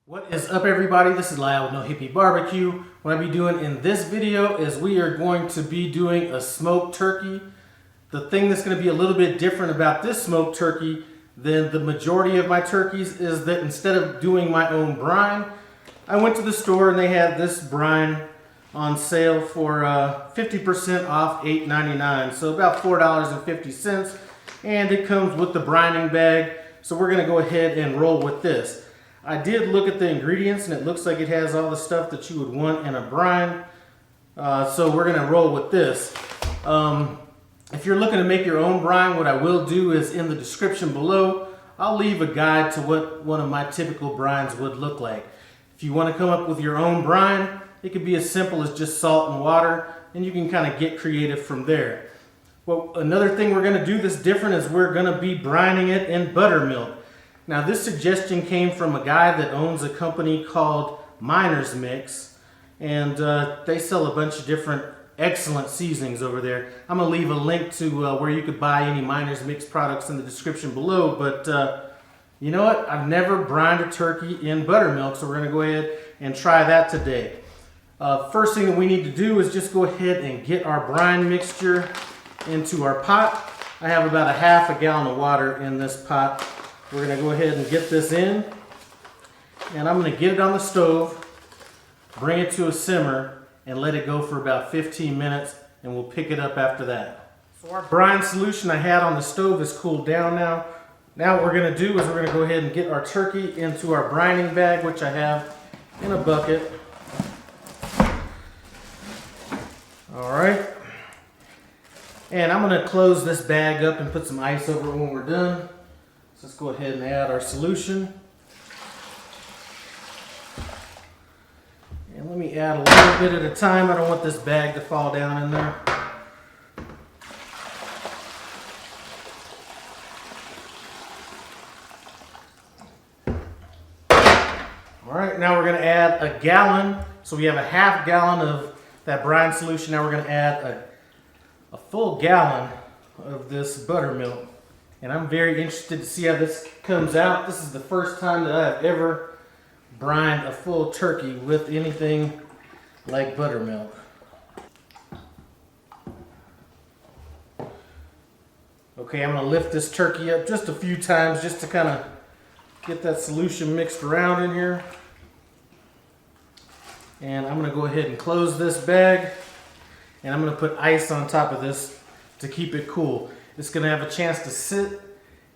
What is up, everybody? This is Lyle with No Hippie Barbecue. What I'll be doing in this video is we are going to be doing a smoked turkey. The thing that's going to be a little bit different about this smoked turkey than the majority of my turkeys is that instead of doing my own brine, I went to the store and they had this brine on sale for 50% off, $8.99, so about $4.50, and it comes with the brining bag. So we're going to go ahead and roll with this. I did look at the ingredients and it looks like it has all the stuff that you would want in a brine. So we're going to roll with this. If you're looking to make your own brine, what I will do is in the description below, I'll leave a guide to what one of my typical brines would look like. If you want to come up with your own brine, it could be as simple as just salt and water, and you can kind of get creative from there. Well, another thing we're going to do that's different is we're going to be brining it in buttermilk. Now, this suggestion came from a guy that owns a company called Miner's Mix, and they sell a bunch of different excellent seasonings over there. I'm going to leave a link to where you could buy any Miner's Mix products in the description below, but you know what? I've never brined a turkey in buttermilk, so we're going to go ahead and try that today. First thing that we need to do is just go ahead and get our brine mixture into our pot. I have about a half a gallon of water in this pot. We're going to go ahead and get this in, and I'm going to get it on the stove, bring it to a simmer, and let it go for about 15 minutes, and we'll pick it up after that. So our brine solution I had on the stove is cooled down now. Now what we're going to do is we're going to go ahead and get our turkey into our brining bag, which I have in a bucket. All right. And I'm going to close this bag up and put some ice over it when we're done. So let's go ahead and add our solution. And let me add a little bit at a time. I don't want this bag to fall down in there. All right, now we're going to add a gallon. So we have a half gallon of that brine solution. Now we're going to add a full gallon of this buttermilk. And I'm very interested to see how this comes out. This is the first time that I've ever brined a full turkey with anything like buttermilk. Okay, I'm going to lift this turkey up just a few times just to kind of get that solution mixed around in here. And I'm going to go ahead and close this bag. And I'm going to put ice on top of this to keep it cool. It's going to have a chance to sit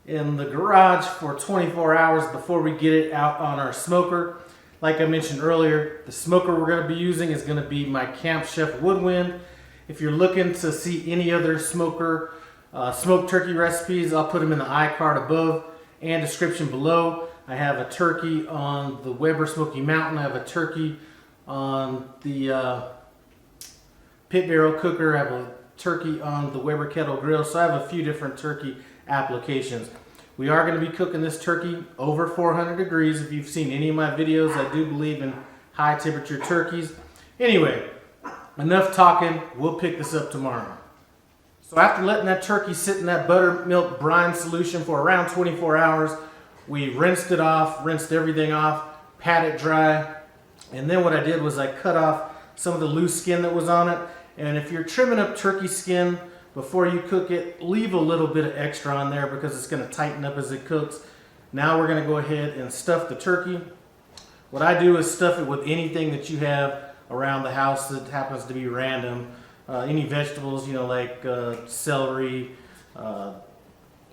in the garage for 24 hours before we get it out on our smoker. Like I mentioned earlier, the smoker we're going to be using is going to be my Camp Chef Woodwind. If you're looking to see any other smoker smoked turkey recipes, I'll put them in the iCard above and description below. I have a turkey on the Weber Smoky Mountain. I have a turkey on the Pit Barrel Cooker. I have a turkey on the Weber Kettle Grill. So I have a few different turkey applications. We are going to be cooking this turkey over 400 degrees. If you've seen any of my videos, I do believe in high temperature turkeys. Anyway, enough talking. We'll pick this up tomorrow. So after letting that turkey sit in that buttermilk brine solution for around 24 hours, we rinsed it off, rinsed everything off, pat it dry, and then what I did was I cut off some of the loose skin that was on it. And if you're trimming up turkey skin before you cook it, leave a little bit of extra on there because it's going to tighten up as it cooks. Now we're going to go ahead and stuff the turkey. What I do is stuff it with anything that you have around the house that happens to be random. Any vegetables, you know, like celery,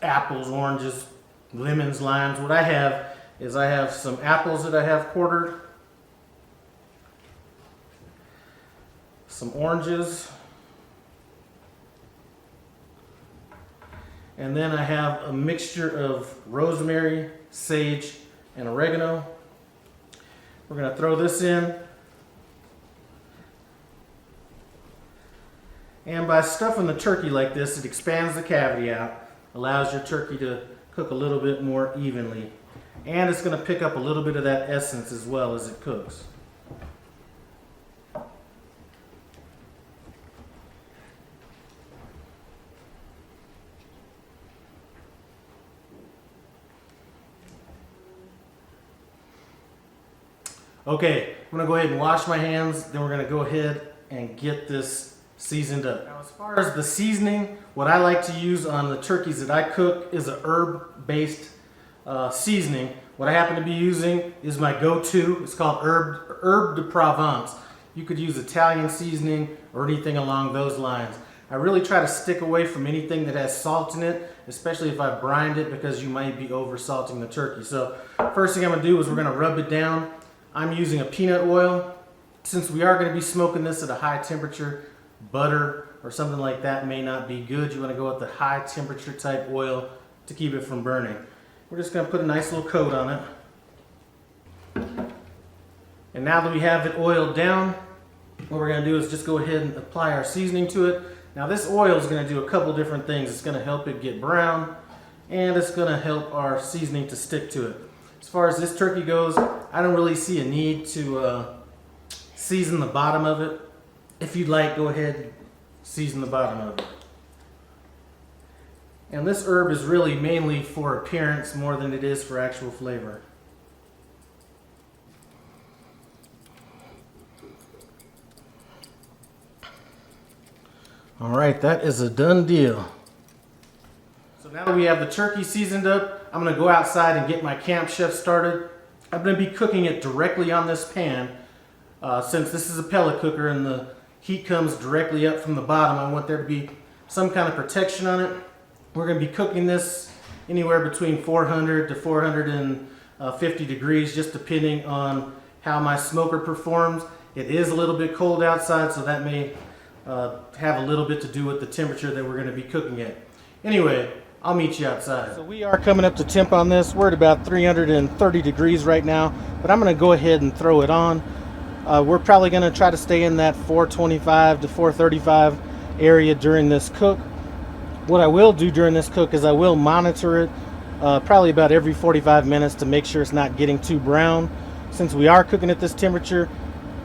apples, oranges, lemons, limes. What I have is I have some apples that I have quartered, some oranges, and then I have a mixture of rosemary, sage, and oregano. We're going to throw this in. And by stuffing the turkey like this, it expands the cavity out, allows your turkey to cook a little bit more evenly. And it's going to pick up a little bit of that essence as well as it cooks. Okay, I'm gonna go ahead and wash my hands, then we're gonna go ahead and get this seasoned up. Now, as far as the seasoning, what I like to use on the turkeys that I cook is a herb-based seasoning. What I happen to be using is my go-to. It's called Herb de Provence. You could use Italian seasoning or anything along those lines. I really try to stick away from anything that has salt in it, especially if I've brined it, because you might be over salting the turkey. So first thing I'm gonna do is we're gonna rub it down. I'm using a peanut oil. Since we are gonna be smoking this at a high temperature, butter or something like that may not be good. You wanna go with the high temperature type oil to keep it from burning. We're just gonna put a nice little coat on it. And now that we have it oiled down, what we're gonna do is just go ahead and apply our seasoning to it. Now this oil is gonna do a couple different things. It's gonna help it get brown, and it's gonna help our seasoning to stick to it. As far as this turkey goes, I don't really see a need to season the bottom of it. If you'd like, go ahead and season the bottom of it. And this herb is really mainly for appearance more than it is for actual flavor. All right, that is a done deal. So now that we have the turkey seasoned up, I'm gonna go outside and get my Camp Chef started. I'm gonna be cooking it directly on this pan. Since this is a pellet cooker and the heat comes directly up from the bottom, I want there to be some kind of protection on it. We're gonna be cooking this anywhere between 400 to 450 degrees, just depending on how my smoker performs. It is a little bit cold outside, so that may have a little bit to do with the temperature that we're going to be cooking at. Anyway, I'll meet you outside. So we are coming up to temp on this. We're at about 330 degrees right now, but I'm going to go ahead and throw it on. We're probably going to try to stay in that 425 to 435 area during this cook. What I will do during this cook is I will monitor it probably about every 45 minutes to make sure it's not getting too brown. Since we are cooking at this temperature,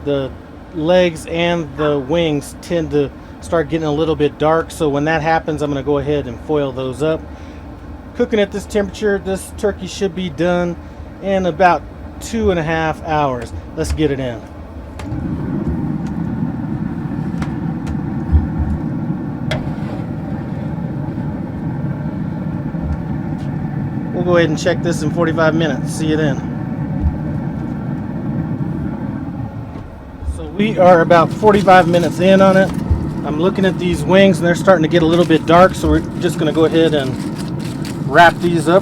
the legs and the wings tend to start getting a little bit dark, so when that happens, I'm going to go ahead and foil those up. Cooking at this temperature, this turkey should be done in about 2.5 hours. Let's get it in. We'll go ahead and check this in 45 minutes. See you then. We are about 45 minutes in on it. I'm looking at these wings and they're starting to get a little bit dark, so we're just going to go ahead and wrap these up.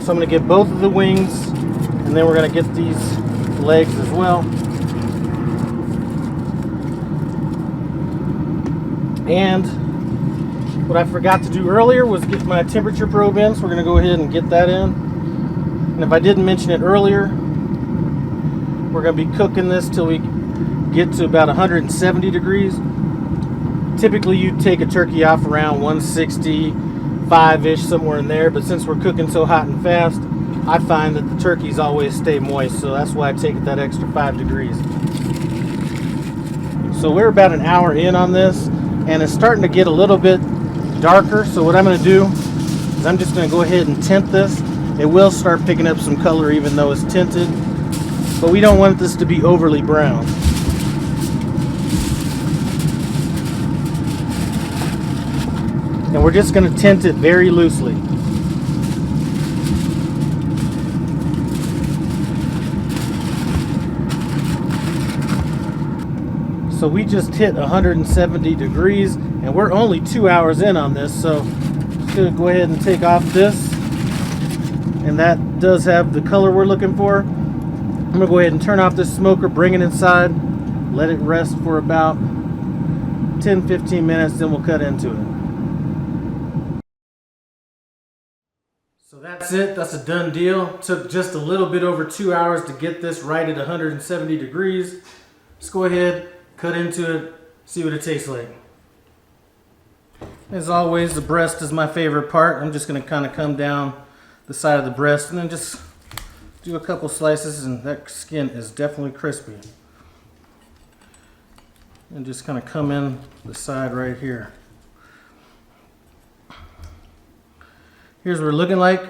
So I'm going to get both of the wings, and then we're going to get these legs as well. And what I forgot to do earlier was get my temperature probe in, so we're going to go ahead and get that in. And if I didn't mention it earlier, we're going to be cooking this till we get to about 170 degrees. Typically you'd take a turkey off around 165-ish, somewhere in there, but since we're cooking so hot and fast, I find that the turkeys always stay moist, so that's why I take it that extra 5 degrees. So we're about an hour in on this, and it's starting to get a little bit darker, so what I'm going to do is I'm just going to go ahead and tint this. It will start picking up some color even though it's tinted, but we don't want this to be overly brown. And we're just going to tint it very loosely. So we just hit 170 degrees and we're only 2 hours in on this, so I'm just going to go ahead and take off this. And that does have the color we're looking for. I'm going to go ahead and turn off this smoker, bring it inside, let it rest for about 10-15 minutes, then we'll cut into it. So that's it. That's a done deal. Took just a little bit over 2 hours to get this right at 170 degrees. Let's go ahead, cut into it, see what it tastes like. As always, the breast is my favorite part. I'm just going to kind of come down the side of the breast and then just do a couple slices, and that skin is definitely crispy. And just kind of come in the side right here. Here's what we're looking like.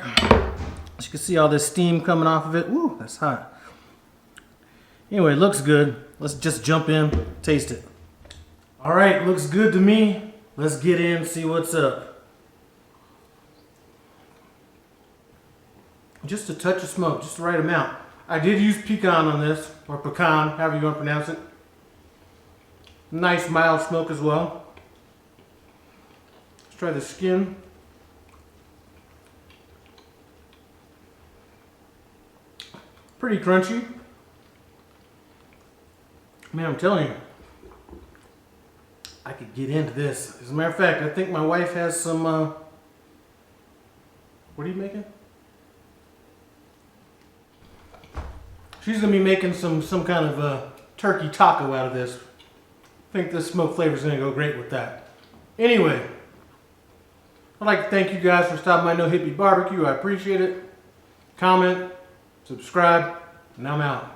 As you can see all this steam coming off of it. Woo, that's hot. Anyway, it looks good. Let's just jump in, taste it. All right, looks good to me. Let's get in, see what's up. Just a touch of smoke, just the right amount. I did use pecan on this, or pecan, however you want to pronounce it. Nice mild smoke as well. Let's try the skin. Pretty crunchy. Man, I'm telling you, I could get into this. As a matter of fact, I think my wife has some, what are you making? She's gonna be making some kind of turkey taco out of this. I think this smoke flavor is gonna go great with that. Anyway, I'd like to thank you guys for stopping by No Hippie Barbecue. I appreciate it. Comment, subscribe, and I'm out.